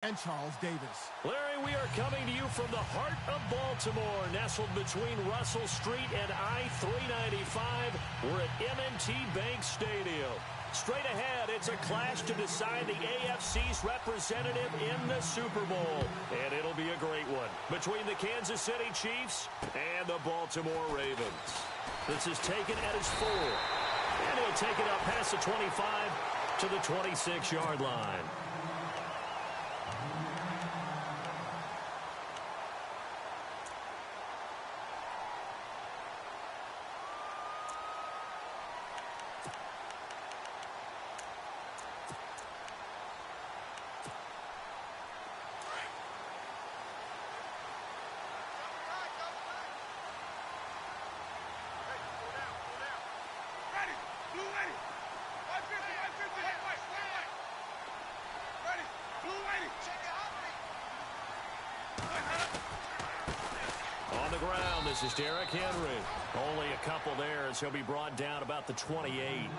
and Charles Davis. Larry, we are coming to you from the heart of Baltimore, nestled between Russell Street and I-395. We're at M&T Bank Stadium. Straight ahead, it's a clash to decide the AFC's representative in the Super Bowl. And it'll be a great one between the Kansas City Chiefs and the Baltimore Ravens. This is taken at his 4. And he'll take it up past the 25 to the 26-yard line. On the ground, this is Derrick Henry. Only a couple there as he'll be brought down about the 28.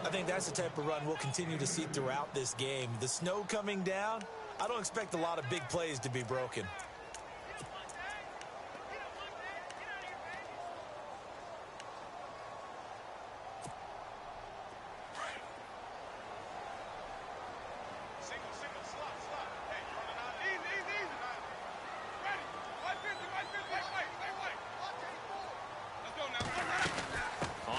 I think that's the type of run we'll continue to see throughout this game. The snow coming down, I don't expect a lot of big plays to be broken.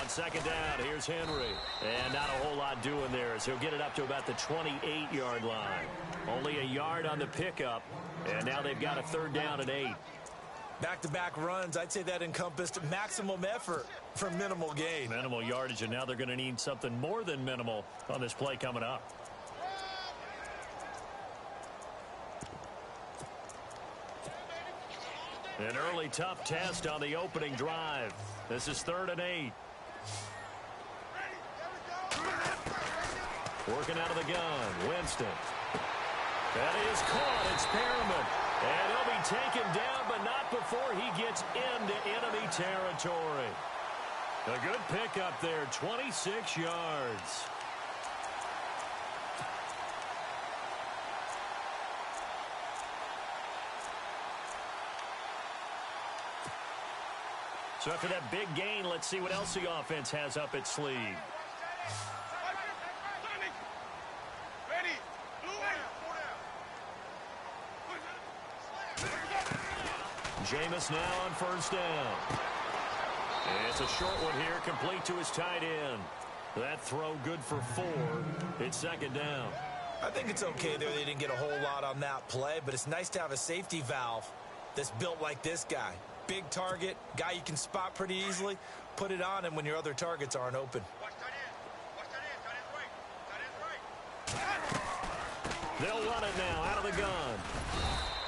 Second down, here's Henry. And not a whole lot doing there as he'll get it up to about the 28-yard line. Only a yard on the pickup, and now they've got a third down and 8. Back-to-back runs, I'd say that encompassed maximum effort for minimal gain. Minimal yardage, and now they're going to need something more than minimal on this play coming up. An early tough test on the opening drive. This is 3rd and 8. Working out of the gun, Winston. That is caught. It's Perriman. And he'll be taken down, but not before he gets into enemy territory. A good pickup there, 26 yards. So after that big gain, let's see what else the offense has up its sleeve. Jameis now on first down. And it's a short one here, complete to his tight end. That throw good for 4. It's second down. I think it's okay there. They didn't get a whole lot on that play, but it's nice to have a safety valve that's built like this guy. Big target, guy you can spot pretty easily. Put it on him when your other targets aren't open. They'll run it now out of the gun.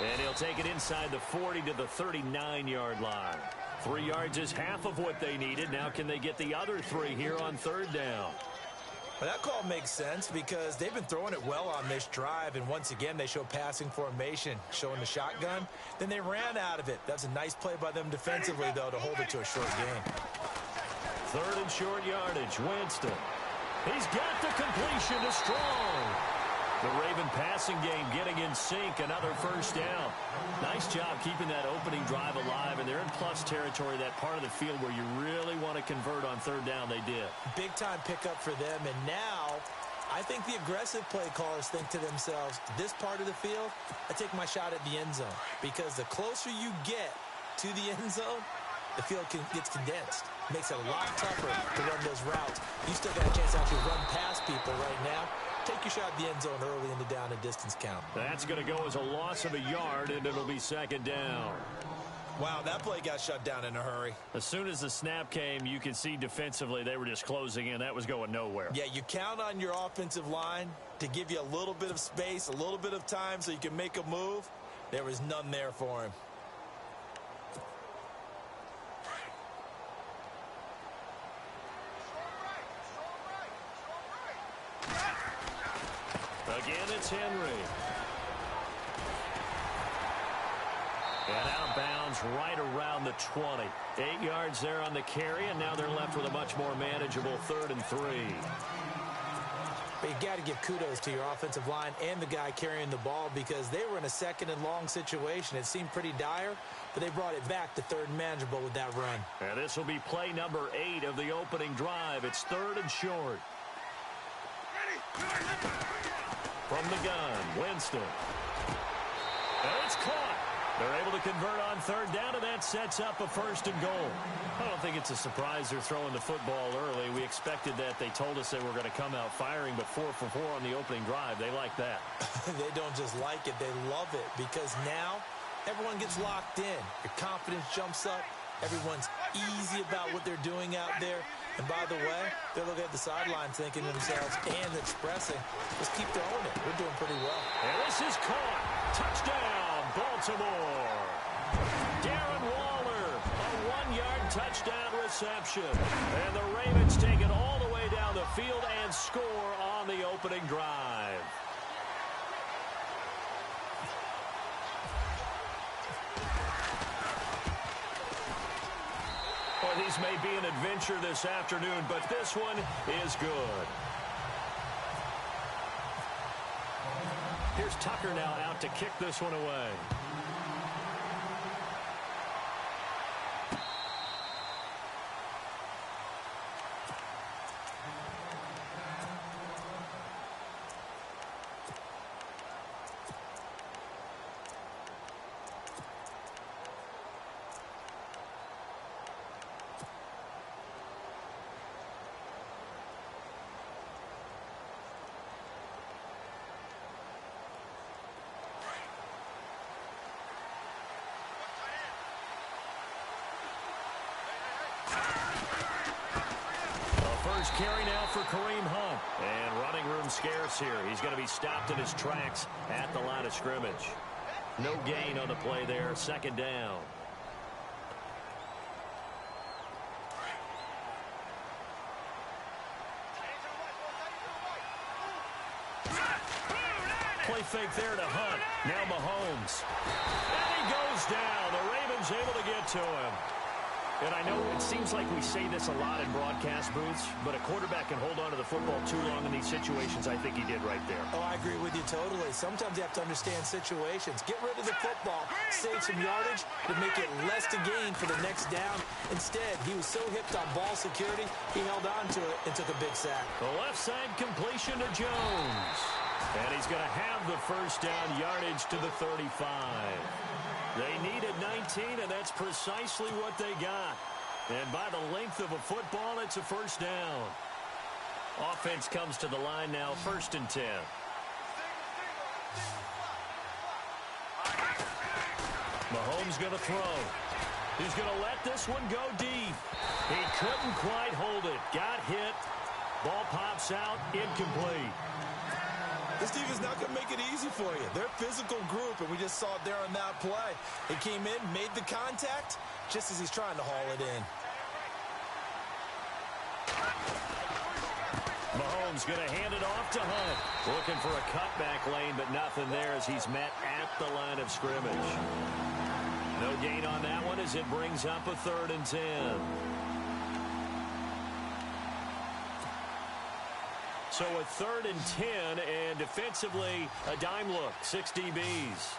And he'll take it inside the 40 to the 39-yard line. 3 yards is half of what they needed. Now can they get the other 3 here on third down? Well, that call makes sense because they've been throwing it well on this drive, and once again they show passing formation, showing the shotgun. Then they ran out of it. That's a nice play by them defensively, though, to hold it to a short gain. 3rd and short yardage, Winston. He's got the completion to Strong. The Raven passing game getting in sync, another first down. Nice job keeping that opening drive alive, and they're in plus territory, that part of the field where you really want to convert on third down. They did. Big-time pickup for them, and now I think the aggressive play callers think to themselves, this part of the field, I take my shot at the end zone, because the closer you get to the end zone, the field gets condensed. Makes it a lot tougher to run those routes. You still got a chance to actually run past people right now. Take your shot at the end zone early in the down and distance count. That's going to go as a loss of a yard, and it'll be second down. Wow, that play got shut down in a hurry. As soon as the snap came, you can see defensively they were just closing in. That was going nowhere. Yeah, you count on your offensive line to give you a little bit of space, a little bit of time so you can make a move. There was none there for him. Again, it's Henry. And out of bounds right around the 20. 8 yards there on the carry, and now they're left with a much more manageable 3rd and 3. But you got to give kudos to your offensive line and the guy carrying the ball because they were in a second and long situation. It seemed pretty dire, but they brought it back to third and manageable with that run. And this will be play number 8 of the opening drive. It's 3rd and short. From the gun, Winston. And it's caught. They're able to convert on 3rd down, and that sets up a 1st and goal. I don't think it's a surprise they're throwing the football early. We expected that. They told us they were going to come out firing, but 4 for 4 on the opening drive. They like that. They don't just like it. They love it because now everyone gets locked in. Your confidence jumps up. Everyone's easy about what they're doing out there. And by the way, they're looking at the sideline thinking to themselves and expressing, let's keep throwing it. We're doing pretty well. And this is caught. Touchdown, Baltimore. Darren Waller, a 1-yard touchdown reception. And the Ravens take it all the way down the field and score on the opening drive. Well, these may be an adventure this afternoon, but this one is good. Here's Tucker now out to kick this one away. Carry now for Kareem Hunt. And running room scarce here. He's going to be stopped in his tracks at the line of scrimmage. No gain on the play there. 2nd down. Play fake there to Hunt. Now Mahomes. And he goes down. The Ravens able to get to him. And I know it seems like we say this a lot in broadcast booths, but a quarterback can hold on to the football too long in these situations. I think he did right there. Oh, I agree with you totally. Sometimes you have to understand situations. Get rid of the football, save some yardage to make it less to gain for the next down. Instead, he was so hipped on ball security, he held on to it and took a big sack. The left side completion to Jones. And he's going to have the 1st down, yardage to the 35. They needed 19, and that's precisely what they got. And by the length of a football, it's a 1st down. Offense comes to the line now, 1st and 10. Mahomes going to throw. He's going to let this one go deep. He couldn't quite hold it. Got hit. Ball pops out, incomplete. This team is not going to make it easy for you. They're a physical group, and we just saw it there on that play. They came in, made the contact, just as he's trying to haul it in. Mahomes going to hand it off to Hunt. Looking for a cutback lane, but nothing there as he's met at the line of scrimmage. No gain on that one as it brings up a 3rd and 10. So a 3rd and 10, and defensively, a dime look, 6 DBs.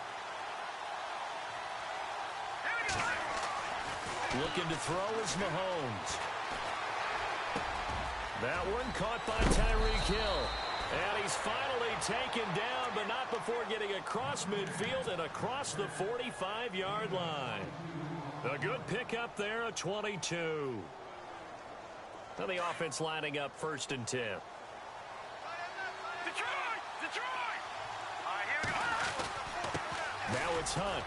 Looking to throw is Mahomes. That one caught by Tyreek Hill. And he's finally taken down, but not before getting across midfield and across the 45-yard line. A good pickup there, a 22. Now the offense lining up 1st and 10. Now it's Hunt.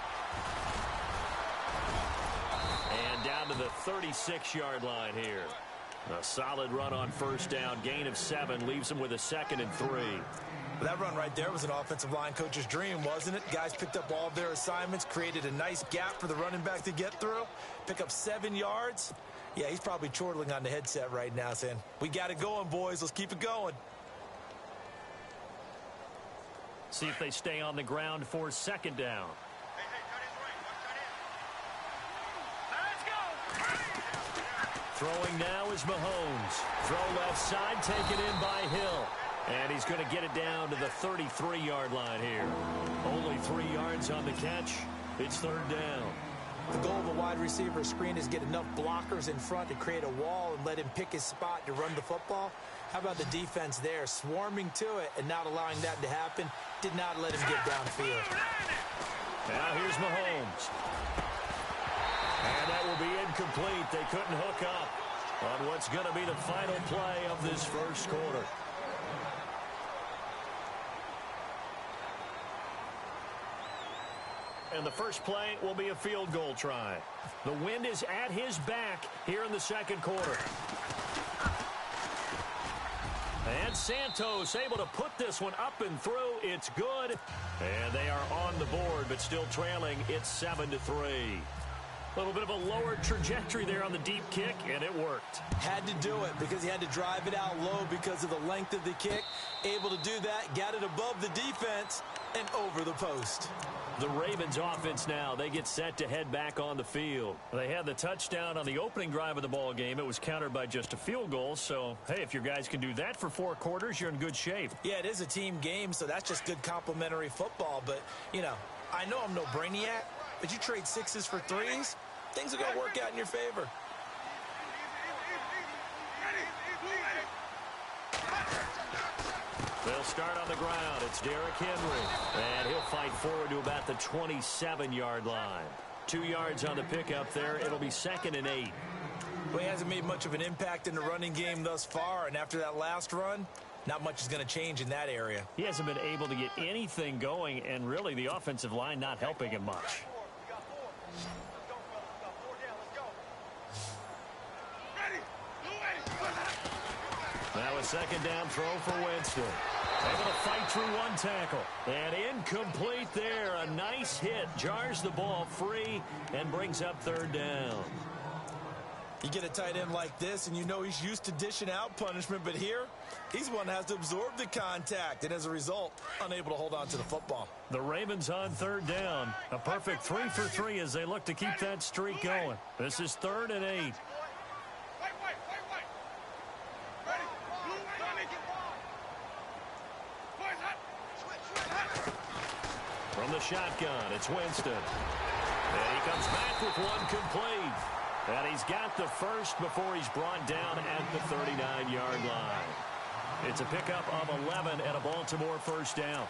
And down to the 36-yard line here. A solid run on 1st down. Gain of 7 leaves him with a 2nd and 3. That run right there was an offensive line coach's dream, wasn't it? Guys picked up all of their assignments, created a nice gap for the running back to get through, pick up 7 yards. Yeah, he's probably chortling on the headset right now saying, we got it going, boys. Let's keep it going. See if they stay on the ground for 2nd down. Throwing now is Mahomes. Throw left side, taken in by Hill. And he's going to get it down to the 33-yard line here. Only 3 yards on the catch. It's third down. The goal of a wide receiver screen is get enough blockers in front to create a wall and let him pick his spot to run the football. How about the defense there, swarming to it and not allowing that to happen? Did not let him get downfield. Now here's Mahomes. And that will be incomplete. They couldn't hook up on what's going to be the final play of this first quarter. And the first play will be a field goal try. The wind is at his back here in the second quarter. And Santos able to put this one up and through. It's good. And they are on the board, but still trailing. It's 7-3. A little bit of a lower trajectory there on the deep kick, and it worked. Had to do it because he had to drive it out low because of the length of the kick. Able to do that, got it above the defense and over the post. The Ravens offense now, they get set to head back on the field. They had the touchdown on the opening drive of the ball game. It was countered by just a field goal. So, hey, if your guys can do that for 4 quarters, you're in good shape. Yeah, it is a team game, so that's just good complimentary football. But, you know, I know I'm no brainiac, but you trade 6s for 3s, things are going to work out in your favor. They'll start on the ground. It's Derrick Henry. And he'll fight forward to about the 27-yard line. 2 yards on the pickup there. It'll be 2nd and 8. Well, he hasn't made much of an impact in the running game thus far. And after that last run, not much is going to change in that area. He hasn't been able to get anything going. And really, the offensive line not helping him much. Now a 2nd down throw for Winston. Able to fight through 1 tackle. And incomplete there. A nice hit. Jars the ball free and brings up 3rd down. You get a tight end like this, and you know he's used to dishing out punishment. But here, he's one that has to absorb the contact. And as a result, unable to hold on to the football. The Ravens on 3rd down. A perfect 3 for 3 as they look to keep that streak going. This is 3rd and 8. From the shotgun, it's Winston. And he comes back with 1 complete. And he's got the first before he's brought down at the 39-yard line. It's a pickup of 11 and a Baltimore first down.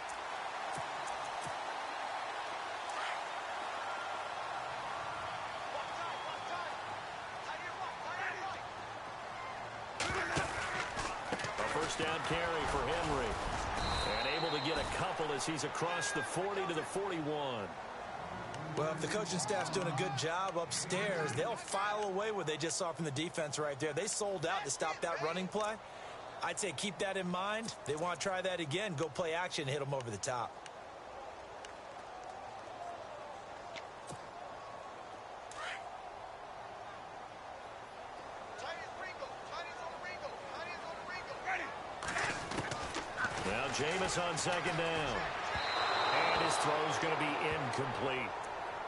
A first down carry for Henry. And able to get a couple as he's across the 40 to the 41. Well, if the coaching staff's doing a good job upstairs, they'll file away what they just saw from the defense right there. They sold out to stop that running play. I'd say keep that in mind. They want to try that again. Go play action, hit them over the top. Now Jameis on 2nd down. And his throw's going to be incomplete.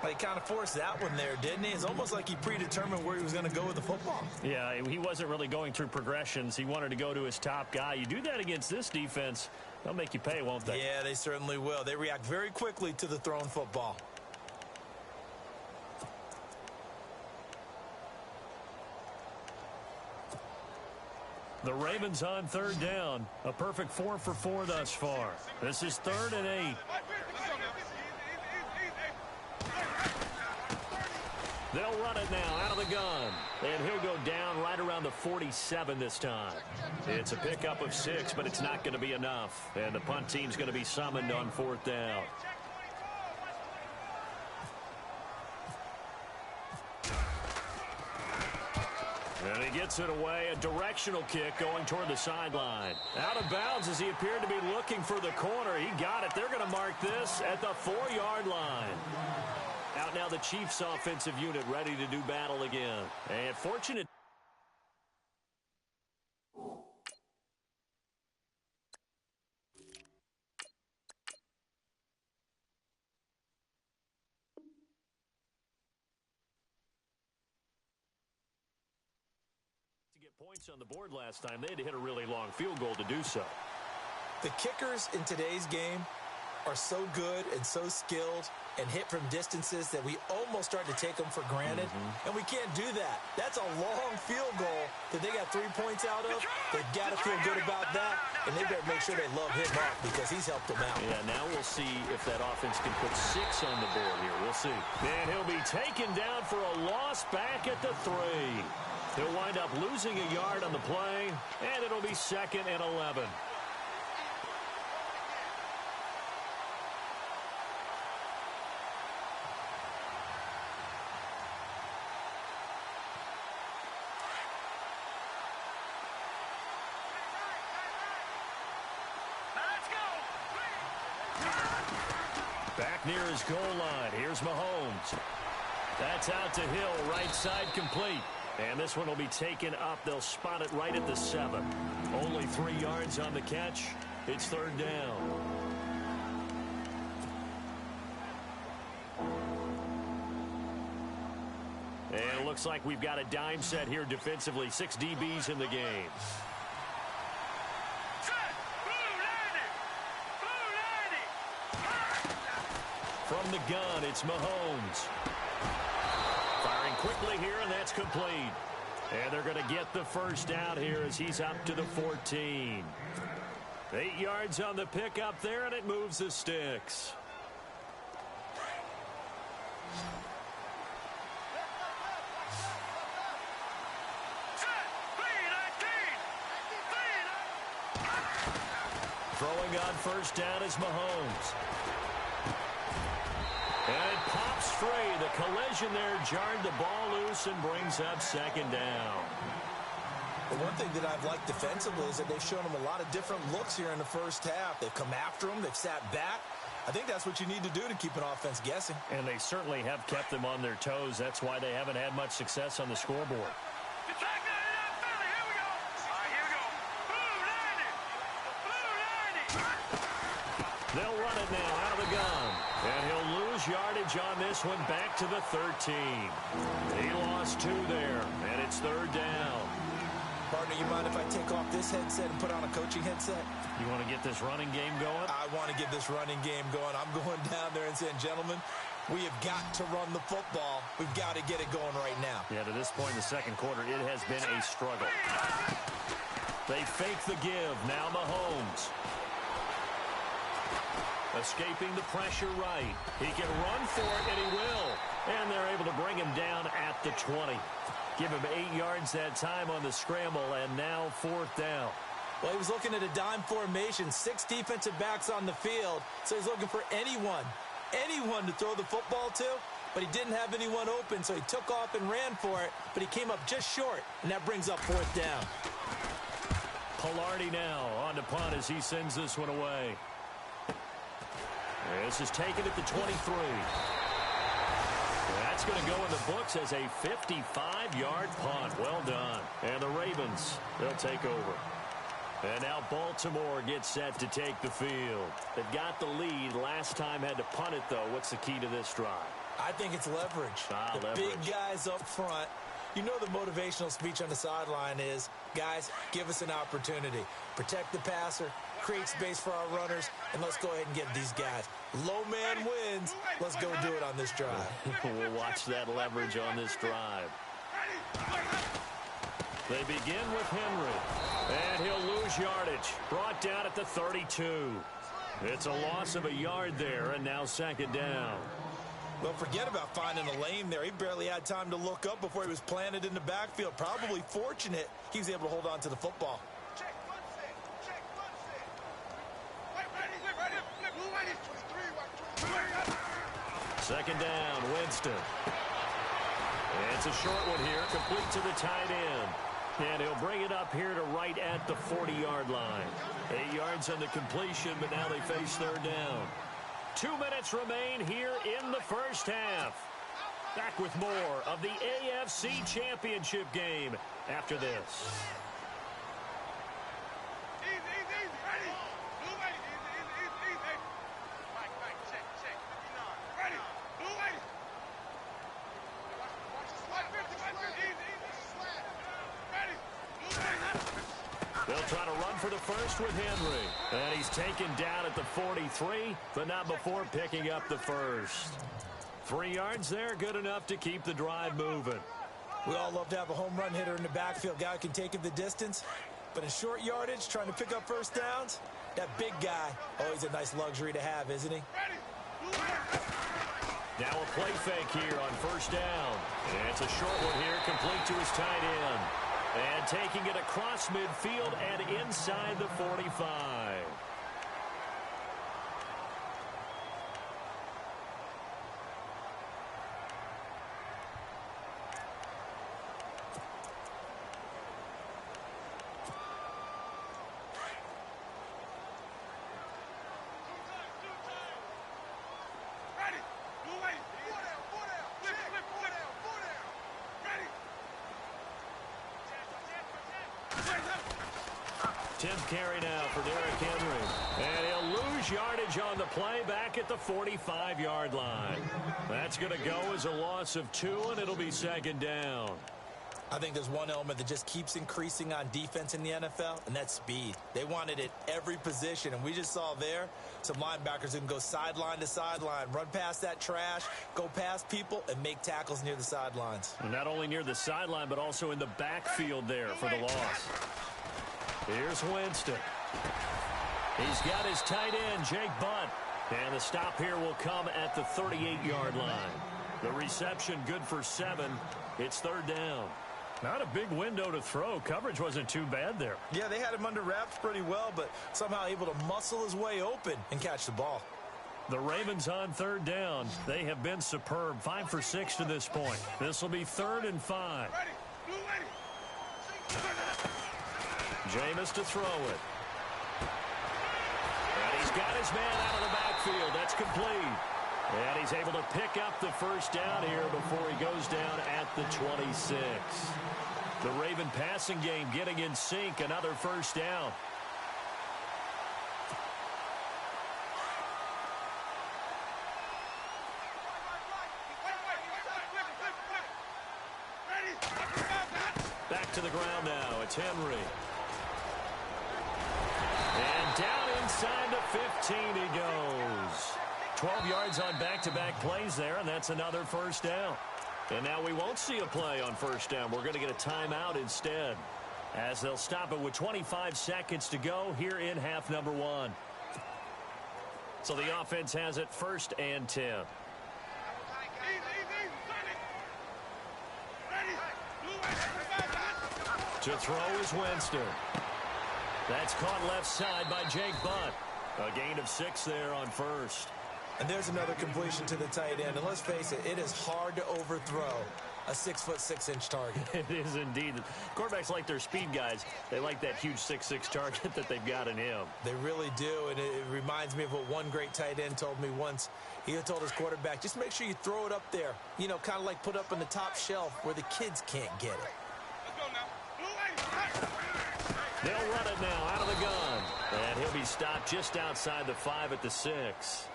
Well, he kind of forced that one there, didn't he? It's almost like he predetermined where he was going to go with the football. Yeah, he wasn't really going through progressions. He wanted to go to his top guy. You do that against this defense, they'll make you pay, won't they? Yeah, they certainly will. They react very quickly to the thrown football. The Ravens on 3rd down. A perfect 4 for 4 thus far. This is 3rd and 8. They'll run it now out of the gun. And he'll go down right around the 47 this time. It's a pickup of 6, but it's not going to be enough. And the punt team's going to be summoned on 4th down. And he gets it away. A directional kick going toward the sideline. Out of bounds as he appeared to be looking for the corner. He got it. They're going to mark this at the 4-yard line. Out now the Chiefs offensive unit ready to do battle again. And fortunate. To get points on the board last time, they had to hit a really long field goal to do so. The kickers in today's game are so good and so skilled and hit from distances that we almost start to take them for granted, and we can't do that. That's a long field goal that they got 3 points out of. They've got to feel good about that, and they better make sure they love him up because he's helped them out. Yeah, now we'll see if that offense can put 6 on the board here. We'll see. And he'll be taken down for a loss back at the 3. He'll wind up losing a yard on the play, and it'll be 2nd and 11. Back near his goal line. Here's Mahomes. That's out to Hill. Right side complete. And this one will be taken up. They'll spot it right at the 7. Only 3 yards on the catch. It's 3rd down. And it looks like we've got a dime set here defensively. 6 DBs in the game. From the gun, it's Mahomes. Firing quickly here, and that's complete. And they're going to get the first down here as he's up to the 14. 8 yards on the pickup there, and it moves the sticks. Throwing on first down is Mahomes. And it pops free. The collision there jarred the ball loose and brings up 2nd down. The one thing that I've liked defensively is that they've shown them a lot of different looks here in the first half. They've come after them. They've sat back. I think that's what you need to do to keep an offense guessing. And they certainly have kept them on their toes. That's why they haven't had much success on the scoreboard. They'll run it now out of the gun. And he'll lose yardage on this one back to the 13. He lost 2 there, and it's 3rd down. Partner, you mind if I take off this headset and put on a coaching headset? You want to get this running game going? I want to get this running game going. I'm going down there and saying, gentlemen, we have got to run the football. We've got to get it going right now. Yeah, to this point in the 2nd quarter, it has been a struggle. They fake the give. Now Mahomes. Escaping the pressure right. He can run for it, and he will. And they're able to bring him down at the 20. Give him 8 yards that time on the scramble, and now 4th down. Well, he was looking at a dime formation, 6 defensive backs on the field, so he's looking for anyone to throw the football to, but he didn't have anyone open, so he took off and ran for it, but he came up just short, and that brings up 4th down. Pilardi now on to punt as he sends this one away. This is taken at the 23. That's going to go in the books as a 55-yard punt. Well done. And the Ravens, they'll take over. And now Baltimore gets set to take the field. They've got the lead. Last time had to punt it, though. What's the key to this drive? I think it's leverage. Leverage. Big guys up front. You know the motivational speech on the sideline is, guys, give us an opportunity. Protect the passer, create space for our runners, and let's go ahead and get these guys. Low man wins. Let's go do it on this drive. We'll watch that leverage on this drive. They begin with Henry, and he'll lose yardage. Brought down at the 32. It's a loss of a yard there, and now 2nd down. Well, forget about finding a lane there. He barely had time to look up before he was planted in the backfield. Probably fortunate he was able to hold on to the football. Second down, Winston. It's a short one here, complete to the tight end. And he'll bring it up here to right at the 40-yard line. 8 yards on the completion, but now they face 3rd down. 2 minutes remain here in the first half. Back with more of the AFC Championship game after this. They'll try to run for the first with Henry. And he's taken down at the 43, but not before picking up the first. 3 yards there, good enough to keep the drive moving. We all love to have a home run hitter in the backfield. Guy who can take it the distance. But in short yardage, trying to pick up first downs, that big guy, always a nice luxury to have, isn't he? Now a play fake here on first down. And it's a short one here, complete to his tight end. And taking it across midfield and inside the 45. Tenth carry now for Derrick Henry. And he'll lose yardage on the play back at the 45-yard line. That's going to go as a loss of 2, and it'll be second down. I think there's one element that just keeps increasing on defense in the NFL, and that's speed. They want it at every position, and we just saw there some linebackers who can go sideline to sideline, run past that trash, go past people, and make tackles near the sidelines. And not only near the sideline, but also in the backfield there for the loss. Here's Winston. He's got his tight end, Jake Butt. And the stop here will come at the 38-yard line. The reception good for 7. It's third down. Not a big window to throw. Coverage wasn't too bad there. Yeah, they had him under wraps pretty well, but somehow able to muscle his way open and catch the ball. The Ravens on third down. They have been superb. 5 for 6 to this point. This will be 3rd and 5. Jameis to throw it. And he's got his man out of the backfield. That's complete. And he's able to pick up the first down here before he goes down at the 26. The Raven passing game getting in sync. Another first down. Back to the ground now. It's Henry. And down inside the 15 he goes. 12 yards on back-to-back plays there, and that's another first down. And now we won't see a play on first down. We're going to get a timeout instead, as they'll stop it with 25 seconds to go here in half number 1. So the offense has it 1st and 10. To throw is Winston. That's caught left side by Jake Butt. A gain of 6 there on first. And there's another completion to the tight end. And let's face it, it is hard to overthrow a 6'6" target. It is indeed. Quarterbacks like their speed guys. They like that huge 6'6" target that they've got in him. They really do. And it reminds me of what one great tight end told me once. He had told his quarterback, just make sure you throw it up there. You know, kind of like put up on the top shelf where the kids can't get it. They'll run it now out of the gun. And he'll be stopped just outside the 5 at the 6.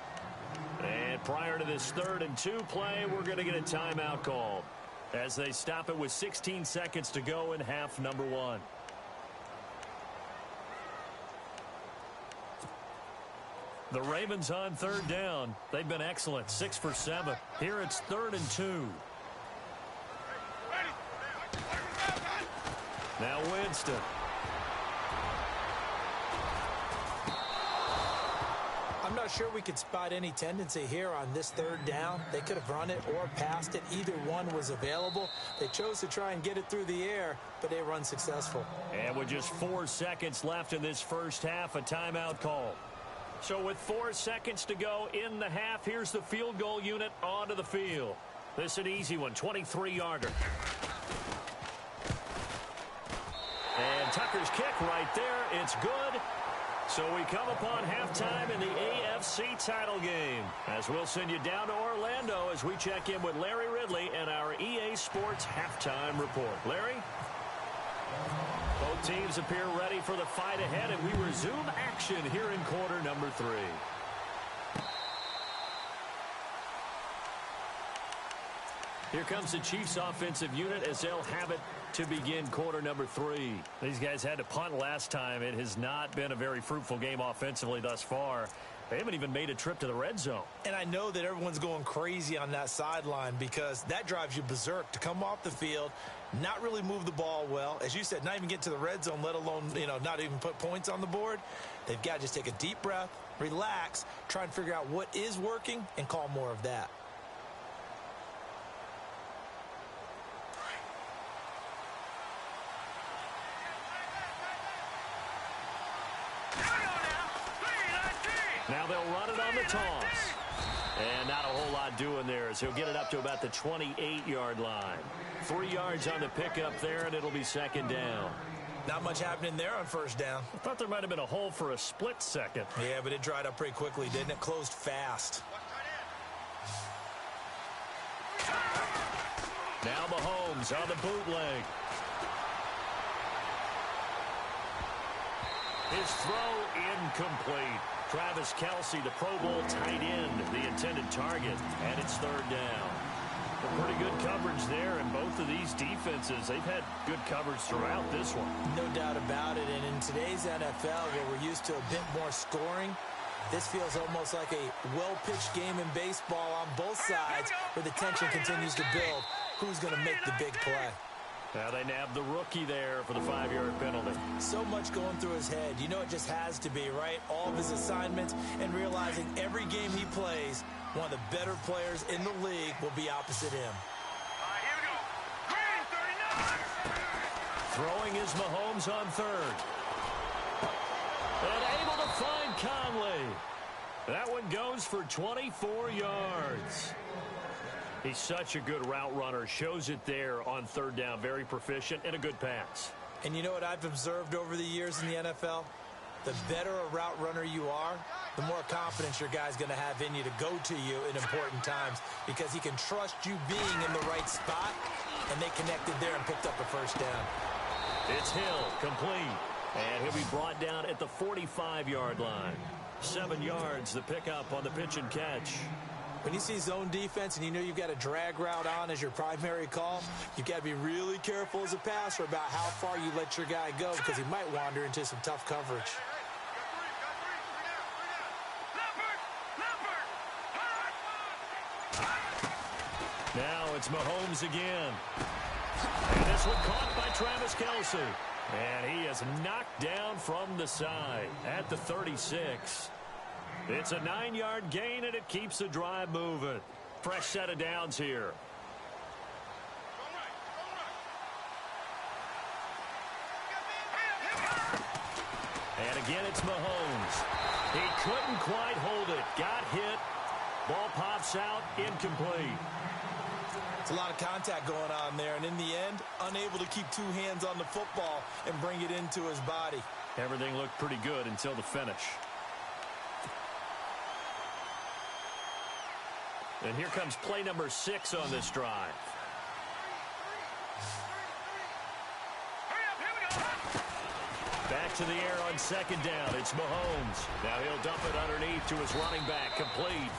And prior to this 3rd and 2 play, we're going to get a timeout called as they stop it with 16 seconds to go in half number 1. The Ravens on 3rd down. They've been excellent, 6 for 7. Here it's 3rd and 2. Now Winston. I'm not sure we could spot any tendency here on this 3rd down. They could have run it or passed it. Either one was available. They chose to try and get it through the air, but they run successful. And with just 4 seconds left in this first half, a timeout call. So with 4 seconds to go in the half, here's the field goal unit onto the field. This is an easy one, 23-yarder. And Tucker's kick right there. It's good. So we come upon halftime in the AFC title game, as we'll send you down to Orlando as we check in with Larry Ridley and our EA Sports halftime report. Larry? Both teams appear ready for the fight ahead, and we resume action here in quarter number 3. Here comes the Chiefs offensive unit as they'll have it to begin quarter number 3. These guys had to punt last time. It has not been a very fruitful game offensively thus far. They haven't even made a trip to the red zone. And I know that everyone's going crazy on that sideline because that drives you berserk to come off the field, not really move the ball well. As you said, not even get to the red zone, let alone, not even put points on the board. They've got to just take a deep breath, relax, try and figure out what is working, and call more of that. Now they'll run it on the toss. And not a whole lot doing there as he'll get it up to about the 28-yard line. 3 yards on the pickup there, and it'll be second down. Not much happening there on first down. I thought there might have been a hole for a split second. Yeah, but it dried up pretty quickly, didn't it? Closed fast. Now Mahomes on the bootleg. His throw incomplete. Travis Kelce, the Pro Bowl tight end, the intended target, and it's third down. Pretty good coverage there, and both of these defenses, they've had good coverage throughout this one. No doubt about it, and in today's NFL, where we're used to a bit more scoring, this feels almost like a well-pitched game in baseball on both sides, where the tension continues to build. Who's going to make the big play? Now they nabbed the rookie there for the 5-yard penalty. So much going through his head. You know it just has to be, right? All of his assignments and realizing every game he plays, one of the better players in the league will be opposite him. Here we go. Throwing is Mahomes on third. And able to find Conley. That one goes for 24 yards. He's such a good route runner. Shows it there on third down. Very proficient and a good pass. And you know what I've observed over the years in the NFL? The better a route runner you are, the more confidence your guy's going to have in you to go to you in important times because he can trust you being in the right spot, and they connected there and picked up a first down. It's Hill, complete. And he'll be brought down at the 45-yard line. 7 yards, the pickup on the pitch and catch. When you see zone defense and you know you've got a drag route on as your primary call, you've got to be really careful as a passer about how far you let your guy go because he might wander into some tough coverage. Now it's Mahomes again. And this one caught by Travis Kelce. And he is knocked down from the side at the 36. It's a 9-yard gain, and it keeps the drive moving. Fresh set of downs here. And again, it's Mahomes. He couldn't quite hold it. Got hit. Ball pops out, incomplete. It's a lot of contact going on there, and in the end, unable to keep 2 hands on the football and bring it into his body. Everything looked pretty good until the finish. And here comes play number 6 on this drive. Back to the air on second down. It's Mahomes. Now he'll dump it underneath to his running back. Complete.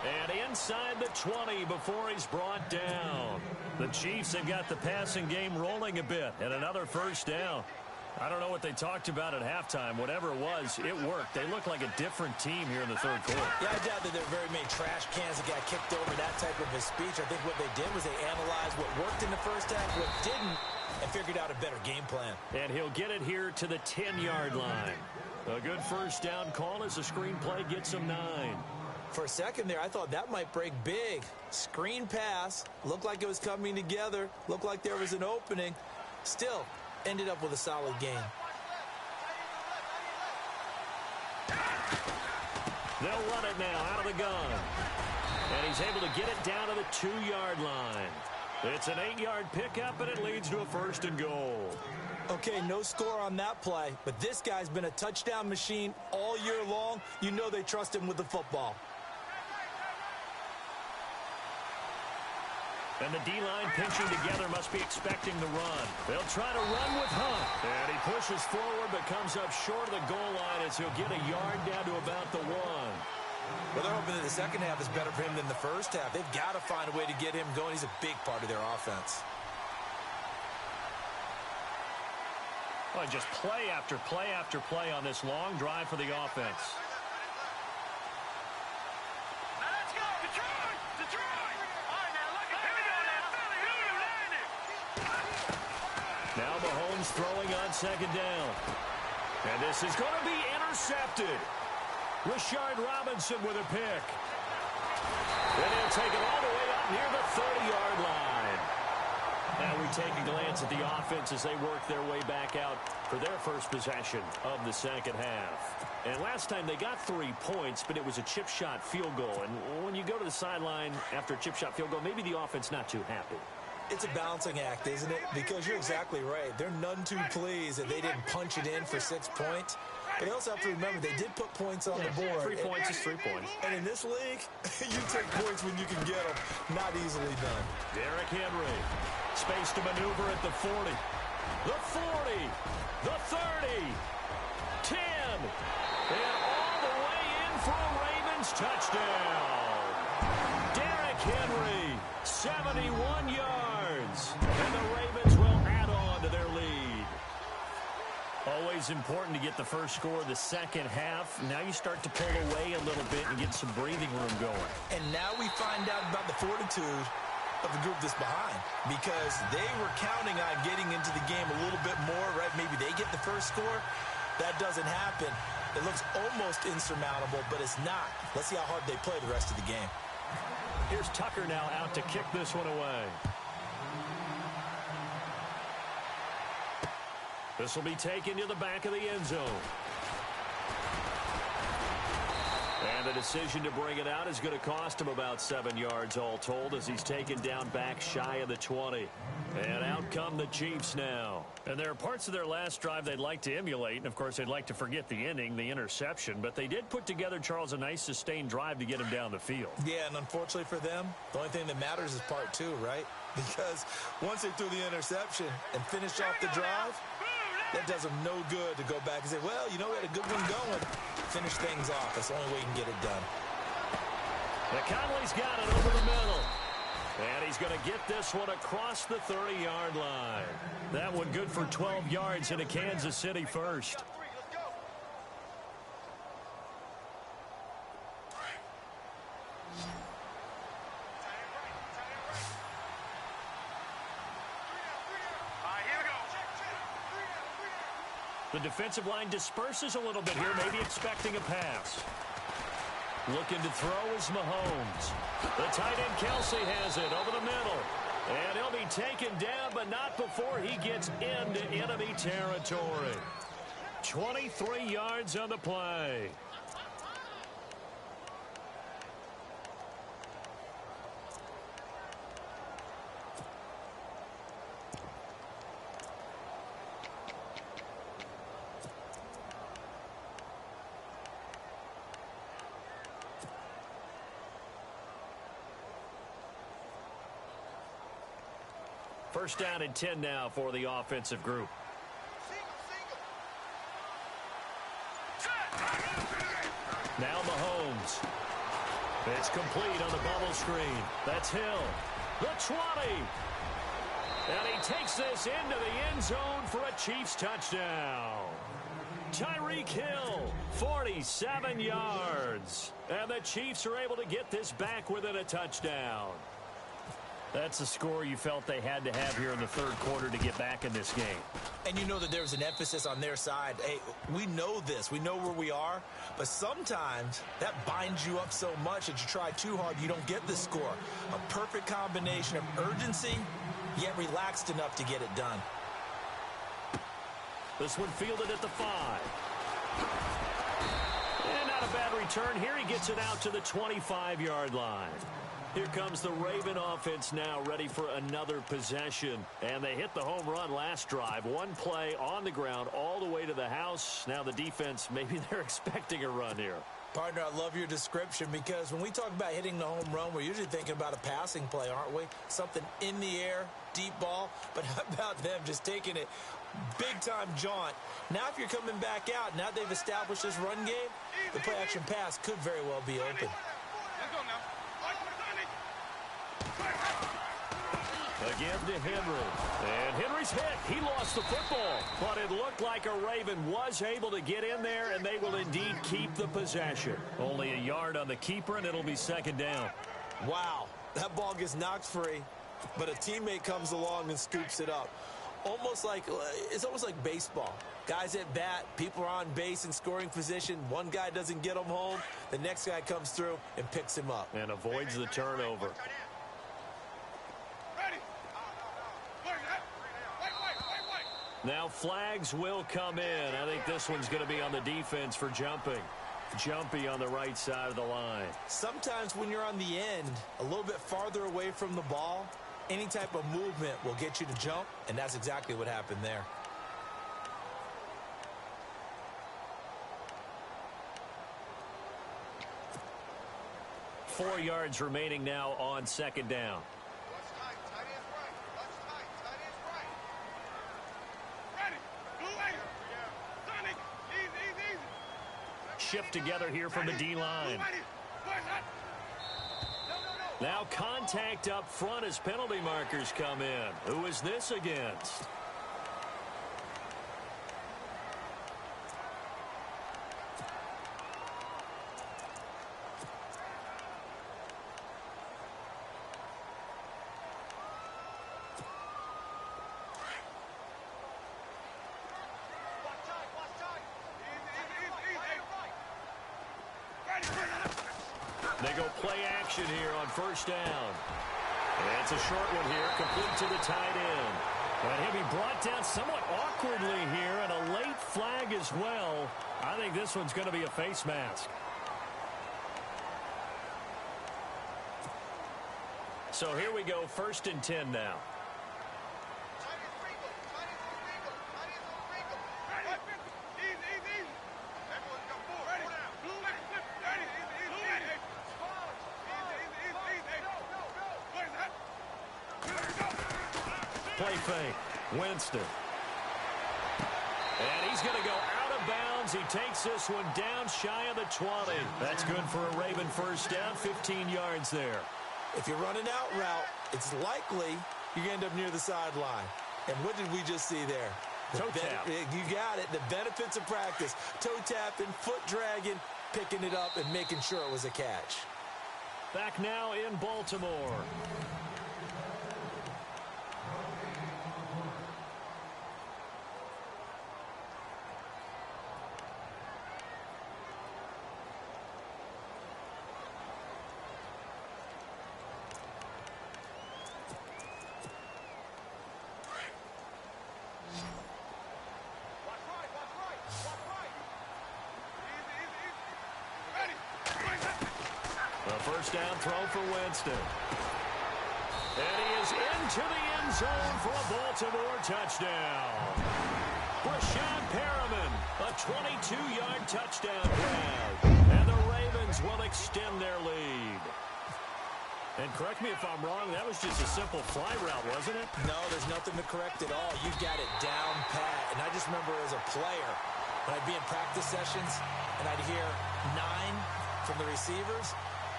And inside the 20 before he's brought down. The Chiefs have got the passing game rolling a bit. And another first down. I don't know what they talked about at halftime. Whatever it was, it worked. They look like a different team here in the third quarter. Yeah, I doubt that there are very many trash cans that got kicked over that type of a speech. I think what they did was they analyzed what worked in the first half, what didn't, and figured out a better game plan. And he'll get it here to the 10-yard line. A good first down call as the screen play gets him 9. For a second there, I thought that might break big. Screen pass, looked like it was coming together, looked like there was an opening. Still, ended up with a solid game. They'll run it now out of the gun. And he's able to get it down to the 2-yard line. It's an 8-yard pickup, and it leads to a first and goal. Okay, no score on that play, but this guy's been a touchdown machine all year long. You know they trust him with the football. And the D-line pinching together must be expecting the run. They'll try to run with Hunt. And he pushes forward but comes up short of the goal line as he'll get a yard down to about the 1. Well, they're hoping that the second half is better for him than the first half. They've got to find a way to get him going. He's a big part of their offense. Well, just play after play after play on this long drive for the offense. Now let's go, Detroit! Detroit! All right, now look at here we go now. Philly, who you landed? Now Mahomes throwing on second down. And this is going to be intercepted. Rashard Robinson with a pick. And he'll take it all the way up near the 30-yard line. Now we take a glance at the offense as they work their way back out for their first possession of the second half. And last time they got 3 points, but it was a chip shot field goal. And when you go to the sideline after a chip shot field goal, maybe the offense not too happy. It's a balancing act, isn't it? Because you're exactly right. They're none too pleased that they didn't punch it in for 6 points. But they also have to remember they did put points on the board. 3 points is 3 points. And in this league, you take points when you can get them. Not easily done. Derrick Henry. Space to maneuver at the 40. The 40. The 30. 10. And all the way in for a Ravens touchdown. Derrick Henry, 71 yards. And the Ravens will add on to their lead. Always important to get the first score of the second half. Now you start to pull away a little bit and get some breathing room going. And now we find out about the fortitude of the group that's behind, because they were counting on getting into the game a little bit more, right? Maybe they get the first score. That doesn't happen. It looks almost insurmountable, but it's not. Let's see how hard they play the rest of the game. Here's Tucker now out to kick this one away. This will be taken to the back of the end zone. And the decision to bring it out is going to cost him about 7 yards all told, as he's taken down back shy of the 20. And out come the Chiefs now. And there are parts of their last drive they'd like to emulate. And, of course, they'd like to forget the inning, the interception. But they did put together, Charles, a nice sustained drive to get him down the field. Yeah, and unfortunately for them, the only thing that matters is part 2, right? Because once they threw the interception and finished off the drive, that does them no good to go back and say, well, you know, we had a good one going. Finish things off. That's the only way you can get it done. McConley's got it over the middle. And he's going to get this one across the 30-yard line. That one good for 12 yards into Kansas City first. The defensive line disperses a little bit here, maybe expecting a pass. Looking to throw is Mahomes. The tight end Kelsey has it over the middle. And he'll be taken down, but not before he gets into enemy territory. 23 yards on the play. First down and 10 now for the offensive group. Now Mahomes. It's complete on the bubble screen. That's Hill. The 20. And he takes this into the end zone for a Chiefs touchdown. Tyreek Hill, 47 yards. And the Chiefs are able to get this back within a touchdown. That's the score you felt they had to have here in the third quarter to get back in this game. And you know that there's an emphasis on their side. Hey, we know this. We know where we are. But sometimes that binds you up so much that you try too hard, you don't get the score. A perfect combination of urgency, yet relaxed enough to get it done. This one fielded at the 5. And not a bad return here. He gets it out to the 25-yard line. Here comes the Raven offense now, ready for another possession. And they hit the home run last drive. One play on the ground all the way to the house. Now the defense, maybe they're expecting a run here. Partner, I love your description, because when we talk about hitting the home run, we're usually thinking about a passing play, aren't we? Something in the air, deep ball. But how about them just taking it big-time jaunt? Now if you're coming back out, now they've established this run game, the play-action pass could very well be open. Let's go now. Again to Henry. And Henry's hit. He lost the football. But it looked like a Raven was able to get in there, and they will indeed keep the possession. Only a yard on the keeper, and it'll be second down. Wow, that ball gets knocked free, but a teammate comes along and scoops it up. It's almost like baseball. Guys at bat, people are on base in scoring position. One guy doesn't get him home. The next guy comes through and picks him up. And avoids the turnover. Now flags will come in. I think this one's going to be on the defense for jumping. Jumpy on the right side of the line. Sometimes when you're on the end, a little bit farther away from the ball, any type of movement will get you to jump, and that's exactly what happened there. Four yards remaining now on second down. Shift together here from the D-line. Now contact up front as penalty markers come in. Who is this against? They go play action here on first down. And it's a short one here, complete to the tight end. And he'll be brought down somewhat awkwardly here, and a late flag as well. I think this one's going to be a face mask. So here we go, 1st and 10 now. Play fake. Winston. And he's going to go out of bounds. He takes this one down shy of the 20. That's good for a Raven first down, 15 yards there. If you're running out route, it's likely you're going to end up near the sideline. And what did we just see there? Toe tap. You got it. The benefits of practice. Toe tapping, foot dragging, picking it up, and making sure it was a catch. Back now in Baltimore. First down throw for Winston. And he is into the end zone for a Baltimore touchdown. Brashad Perriman, a 22-yard touchdown grab. And the Ravens will extend their lead. And correct me if I'm wrong, that was just a simple fly route, wasn't it? No, there's nothing to correct at all. You got it down pat. And I just remember as a player, when I'd be in practice sessions and I'd hear 9 from the receivers,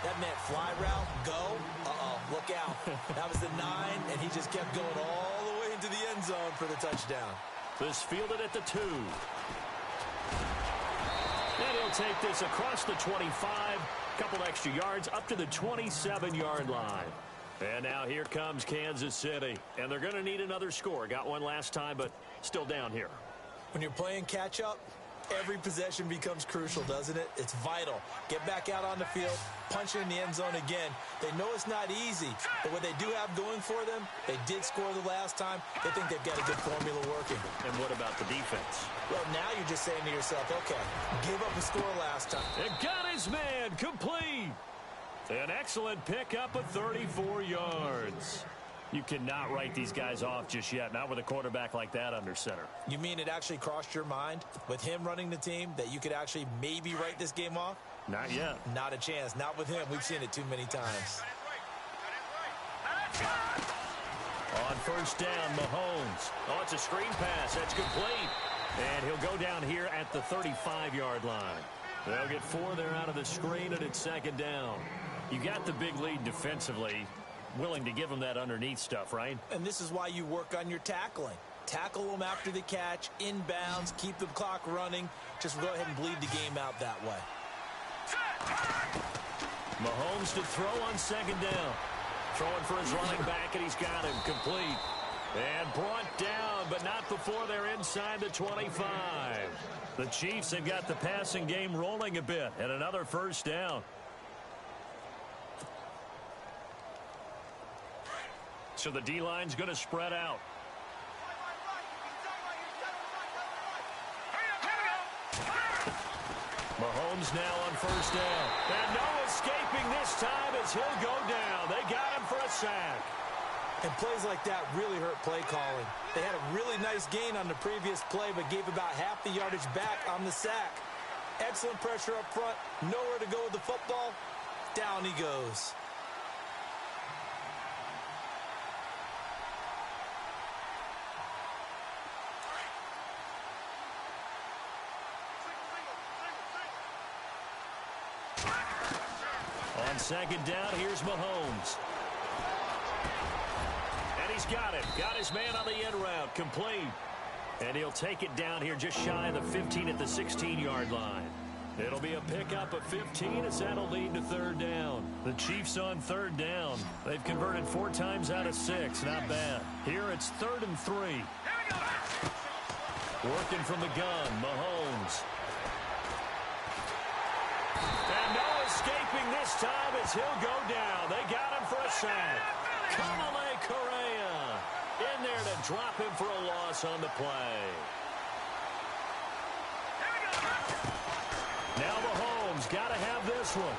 that meant fly route, go, look out. That was the 9, and he just kept going all the way into the end zone for the touchdown. This fielded at the 2. And he'll take this across the 25, couple extra yards up to the 27-yard line. And now here comes Kansas City. And they're going to need another score. Got one last time, but still down here. When you're playing catch-up, every possession becomes crucial, doesn't it? It's vital. Get back out on the field, punch it in the end zone again. They know it's not easy, but what they do have going for them, they did score the last time. They think they've got a good formula working. And what about the defense? Well, now you're just saying to yourself, okay, give up a score last time. And got his man complete. An excellent pickup of 34 yards. You cannot write these guys off just yet, not with a quarterback like that under center. You mean it actually crossed your mind with him running the team that you could actually maybe write this game off? Not yet. Not a chance. Not with him. We've seen it too many times. On first down, Mahomes. Oh, it's a screen pass. That's complete. And he'll go down here at the 35-yard line. They'll get 4 there out of the screen, and it's second down. You got the big lead defensively. Willing to give them that underneath stuff, right? And this is why you work on your tackling. Tackle them after the catch, inbounds, keep the clock running. Just go ahead and bleed the game out that way. Mahomes to throw on second down. Throwing for his running back, and he's got him complete. And brought down, but not before they're inside the 25. The Chiefs have got the passing game rolling a bit, and another first down. So the D-line's going to spread out. Mahomes now on first down. And no escaping this time as he'll go down. They got him for a sack. And plays like that really hurt play calling. They had a really nice gain on the previous play, but gave about half the yardage back on the sack. Excellent pressure up front. Nowhere to go with the football. Down he goes. On second down, here's Mahomes. And he's got it. Got his man on the end route. Complete. And he'll take it down here just shy of the 15 at the 16-yard line. It'll be a pickup of 15 as that'll lead to third down. The Chiefs on third down. They've converted 4 times out of 6. Not bad. Here it's 3rd and 3. Working from the gun, Mahomes. And no escaping this time as he'll go down. They got him for a sack. Kamale Correa in there to drop him for a loss on the play. Now Mahomes got to have this one.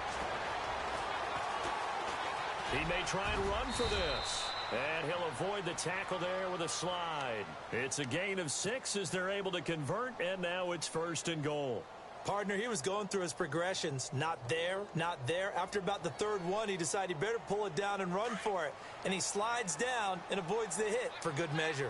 He may try and run for this. And he'll avoid the tackle there with a slide. It's a gain of 6 as they're able to convert, and now it's 1st and goal. Partner, he was going through his progressions. Not there, not there. After about the 3rd one, he decided he better pull it down and run for it. And he slides down and avoids the hit for good measure.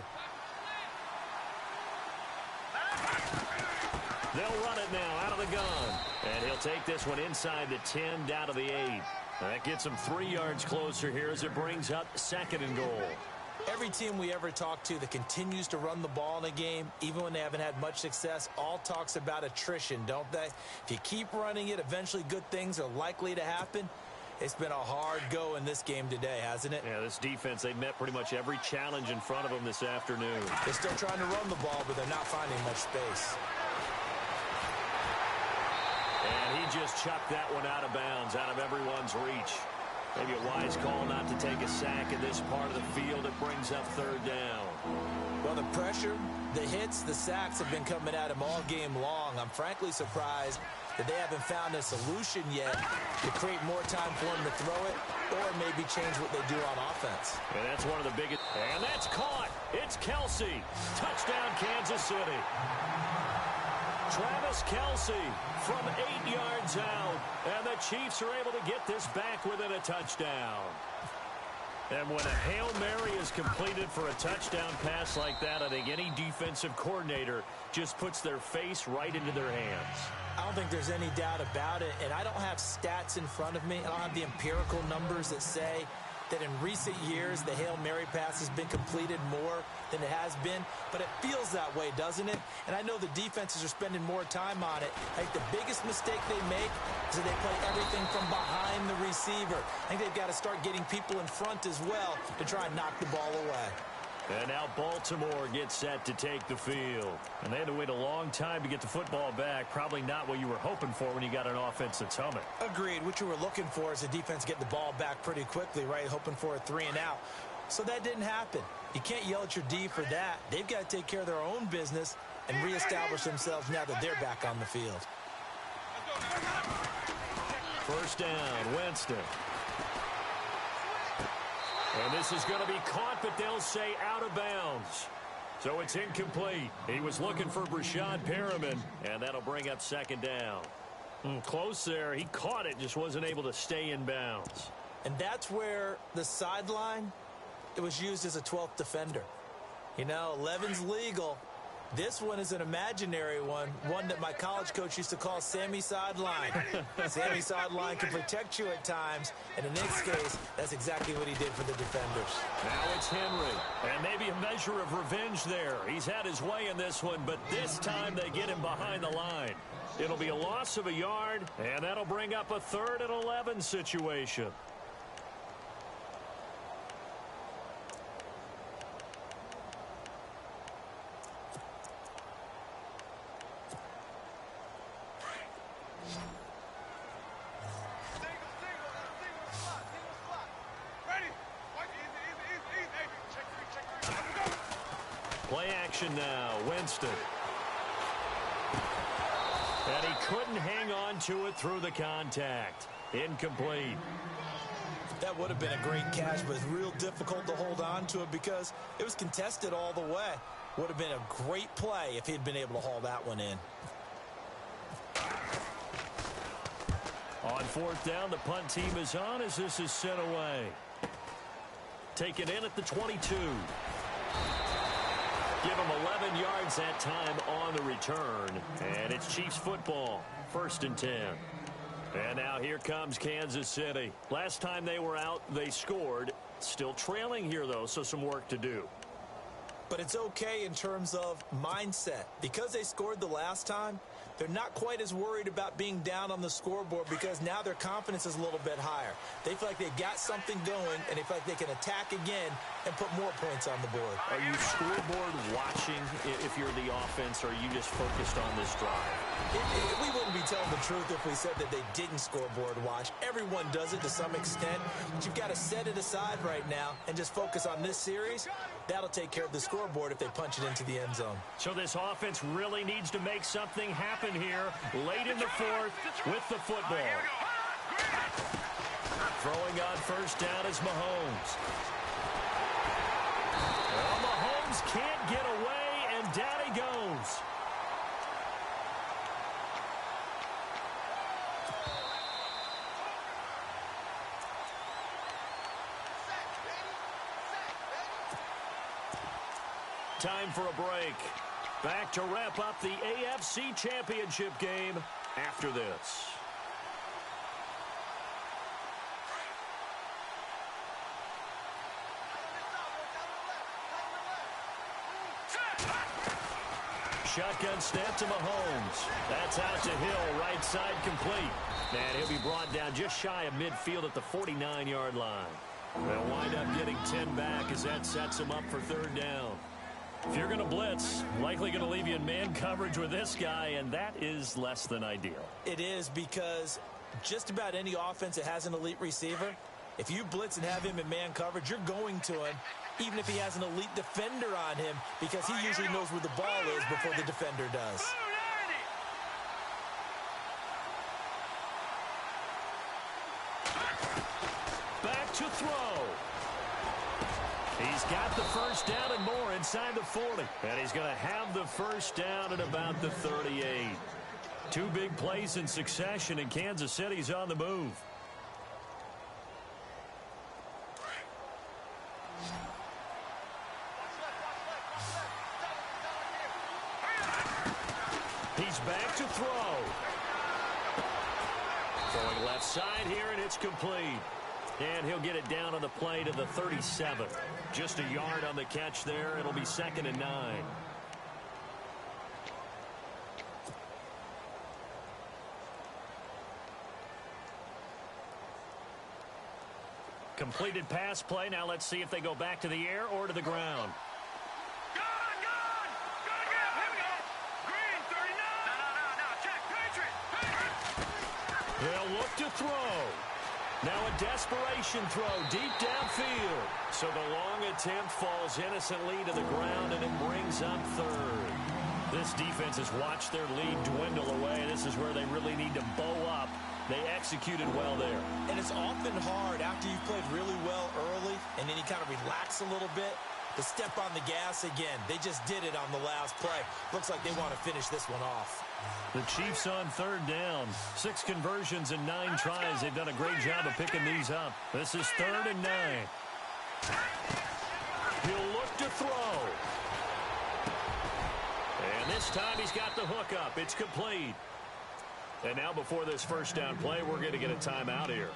They'll run it now out of the gun. And he'll take this one inside the 10 down to the 8. That gets him 3 yards closer here as it brings up 2nd and goal. Every team we ever talk to that continues to run the ball in a game, even when they haven't had much success, all talks about attrition, don't they? If you keep running it, eventually good things are likely to happen. It's been a hard go in this game today, hasn't it? Yeah, this defense, they've met pretty much every challenge in front of them this afternoon. They're still trying to run the ball, but they're not finding much space. And he just chucked that one out of bounds, out of everyone's reach. Maybe a wise call not to take a sack in this part of the field. It brings up 3rd down. Well, the pressure, the hits, the sacks have been coming at him all game long. I'm frankly surprised that they haven't found a solution yet to create more time for him to throw it or maybe change what they do on offense. And that's one of the biggest. And that's caught. It's Kelsey. Touchdown, Kansas City. Travis Kelsey from 8 yards out. And the Chiefs are able to get this back within a touchdown. And when a Hail Mary is completed for a touchdown pass like that, I think any defensive coordinator just puts their face right into their hands. I don't think there's any doubt about it. And I don't have stats in front of me. I don't have the empirical numbers that say that in recent years the Hail Mary pass has been completed more than it has been, but it feels that way, doesn't it? And I know the defenses are spending more time on it. I think the biggest mistake they make is that they play everything from behind the receiver. I think they've got to start getting people in front as well to try and knock the ball away. And now Baltimore gets set to take the field. And they had to wait a long time to get the football back. Probably not what you were hoping for when you got an offense that's humming. Agreed. What you were looking for is the defense get the ball back pretty quickly, right? Hoping for a 3 and out. So that didn't happen. You can't yell at your D for that. They've got to take care of their own business and reestablish themselves now that they're back on the field. First down, Winston. And this is going to be caught, but they'll say out of bounds. So it's incomplete. He was looking for Brashad Perriman, and that'll bring up 2nd down. Close there. He caught it, just wasn't able to stay in bounds. And that's where the sideline, it was used as a 12th defender. You know, 11's legal, This one is an imaginary one that my college coach used to call Sammy Sideline. Sammy Sideline can protect you at times, and in this case, that's exactly what he did for the defenders. Now it's Henry, and maybe a measure of revenge there. He's had his way in this one, but this time they get him behind the line. It'll be a loss of a yard, and that'll bring up a 3rd and 11 situation. Play action now, Winston. And he couldn't hang on to it through the contact. Incomplete. That would have been a great catch, but it's real difficult to hold on to it because it was contested all the way. Would have been a great play if he'd been able to haul that one in. On 4th down, the punt team is on as this is sent away. Taken in at the 22. Give him 11 yards that time on the return. And it's Chiefs football. 1st and 10. And now here comes Kansas City. Last time they were out, they scored. Still trailing here, though, so some work to do. But it's okay in terms of mindset. Because they scored the last time, they're not quite as worried about being down on the scoreboard because now their confidence is a little bit higher. They feel like they've got something going, and they feel like they can attack again and put more points on the board. Are you scoreboard watching if you're the offense, or are you just focused on this drive? We wouldn't be telling the truth if we said that they didn't scoreboard watch. Everyone does it to some extent, but you've got to set it aside right now and just focus on this series. That'll take care of the scoreboard if they punch it into the end zone. So this offense really needs to make something happen here late in the 4th with the football. Throwing on 1st down is Mahomes. Well, Mahomes can't get away, and down he goes. Time for a break. Back to wrap up the AFC Championship game after this. Shotgun snap to Mahomes. That's out to Hill, right side complete. And he'll be brought down just shy of midfield at the 49-yard line. They'll wind up getting 10 back as that sets him up for 3rd down. If you're going to blitz, likely going to leave you in man coverage with this guy, and that is less than ideal. It is because just about any offense that has an elite receiver, if you blitz and have him in man coverage, you're going to him, even if he has an elite defender on him, because he usually knows where the ball is before the defender does. Back to throw. He's got the 1st down and more inside the 40. And he's going to have the 1st down at about the 38. 2 big plays in succession, and Kansas City's on the move. He's back to throw. Throwing left side here, and it's complete. And he'll get it down on the play to the 37. Just a yard on the catch there. It'll be 2nd and 9. Completed pass play. Now let's see if they go back to the air or to the ground. They'll look to throw. Now a desperation throw deep downfield. So the long attempt falls innocently to the ground, and it brings up 3rd. This defense has watched their lead dwindle away. This is where they really need to bow up. They executed well there. And it's often hard after you've played really well early, and then you kind of relax a little bit, to step on the gas again. They just did it on the last play. Looks like they want to finish this one off. The Chiefs on 3rd down. 6 conversions and 9 tries. They've done a great job of picking these up. This is 3rd and 9. He'll look to throw. time, he's got the hook up. It's complete. And now before this first down play, we're going to get a timeout here,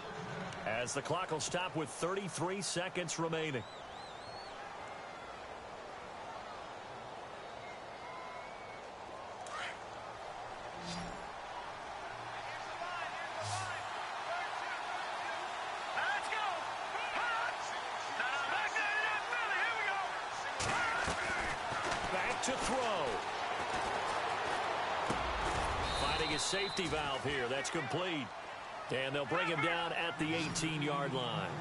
as the clock will stop with 33 seconds remaining. To throw. Finding his safety valve here. That's complete. And they'll bring him down at the 18-yard line.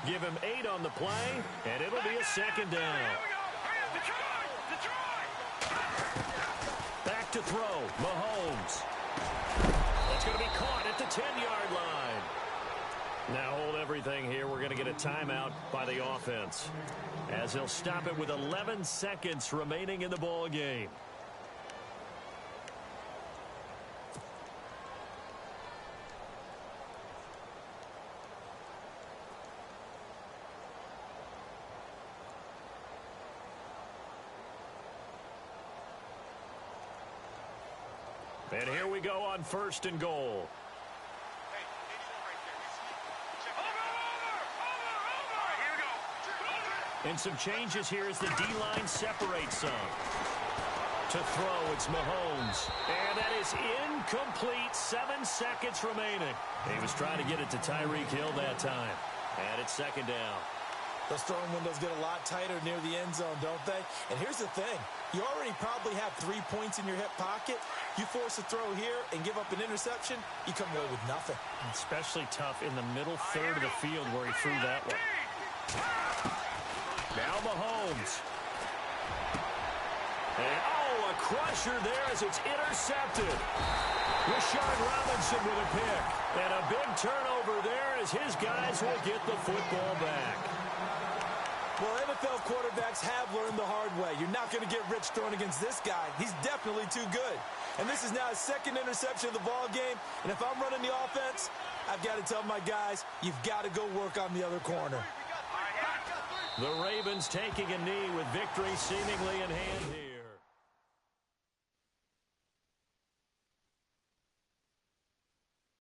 Give him 8 on the play, and it'll be a second down. Back to throw. Mahomes. That's going to be caught at the 10-yard line. Now hold everything here. We're going to get a timeout by the offense, as they'll stop it with 11 seconds remaining in the ball game. And here we go on 1st and goal. And some changes here as the D-line separates some. To throw, it's Mahomes. And that is incomplete. 7 seconds remaining. He was trying to get it to Tyreek Hill that time. And it's second down. Those throwing windows get a lot tighter near the end zone, don't they? And here's the thing. You already probably have 3 points in your hip pocket. You force a throw here and give up an interception, you come away with nothing. Especially tough in the middle third of the field where he threw that one. Now Mahomes. And, a crusher there as it's intercepted. Rashard Robinson with a pick. And a big turnover there as his guys will get the football back. Well, NFL quarterbacks have learned the hard way. You're not going to get rich throwing against this guy. He's definitely too good. And this is now his 2nd interception of the ball game. And if I'm running the offense, I've got to tell my guys, you've got to go work on the other corner. The Ravens taking a knee with victory seemingly in hand here.